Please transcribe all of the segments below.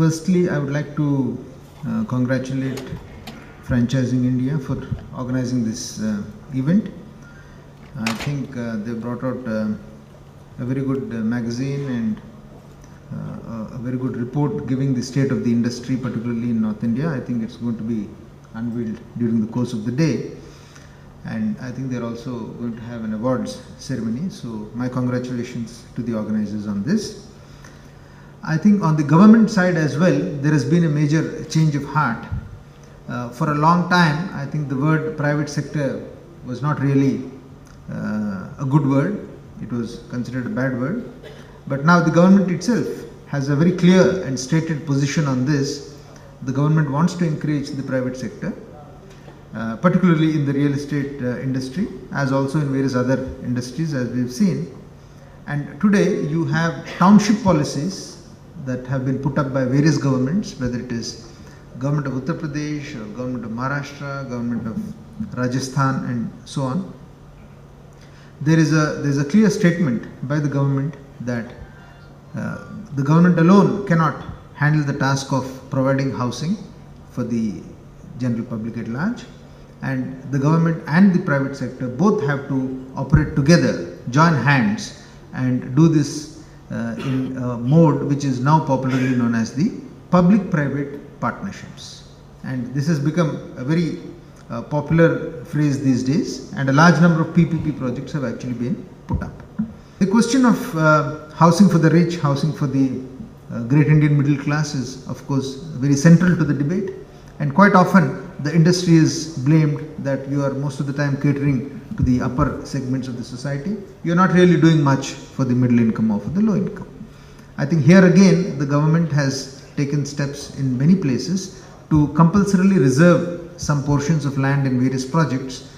Firstly, I would like to congratulate Franchising India for organizing this event. I think they brought out a very good magazine and a very good report giving the state of the industry, particularly in North India. I think it's going to be unveiled during the course of the day. And I think they're also going to have an awards ceremony. So my congratulations to the organizers on this. I think on the government side as well, there has been a major change of heart. For a long time, I think the word private sector was not really a good word. It was considered a bad word. But now the government itself has a very clear and stated position on this. The government wants to encourage the private sector, particularly in the real estate industry, as also in various other industries, as we've seen. And today you have township policies that have been put up by various governments, whether it is government of Uttar Pradesh or government of Maharashtra, government of Rajasthan, and so on. There's a clear statement by the government that the government alone cannot handle the task of providing housing for the general public at large, and the government and the private sector both have to operate together, join hands, and do this in a mode which is now popularly known as the public-private partnerships. And this has become a very popular phrase these days, and a large number of PPP projects have actually been put up. The question of housing for the rich, housing for the great Indian middle class is of course very central to the debate, and quite often the industry is blamed that you are most of the time catering to the upper segments of the society. You are not really doing much for the middle income or for the low income. I think here again the government has taken steps in many places to compulsorily reserve some portions of land in various projects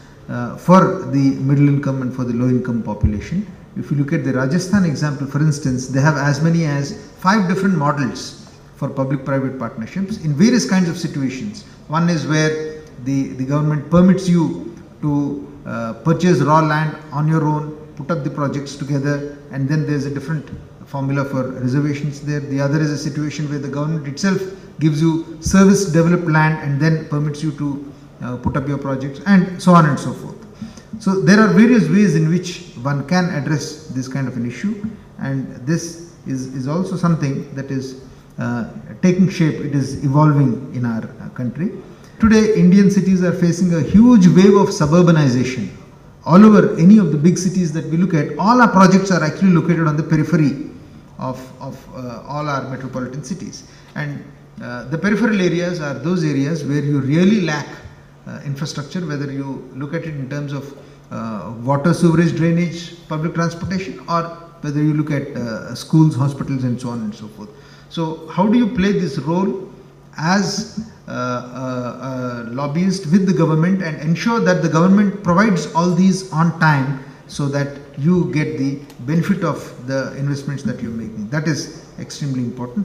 for the middle income and for the low income population. If you look at the Rajasthan example, for instance, they have as many as 5 different models for public-private partnerships in various kinds of situations. One is where the government permits you to purchase raw land on your own, put up the projects together, and then there's a different formula for reservations there. The other is a situation where the government itself gives you service developed land and then permits you to put up your projects, and so on and so forth. So there are various ways in which one can address this kind of an issue, and this is also something that is taking shape. It is evolving in our country. Today, Indian cities are facing a huge wave of suburbanization. All over any of the big cities that we look at, all our projects are actually located on the periphery of all our metropolitan cities. And the peripheral areas are those areas where you really lack infrastructure, whether you look at it in terms of water, sewerage, drainage, public transportation, or whether you look at schools, hospitals, and so on and so forth. So how do you play this role as a lobbyist with the government and ensure that the government provides all these on time so that you get the benefit of the investments that you're making? That is extremely important.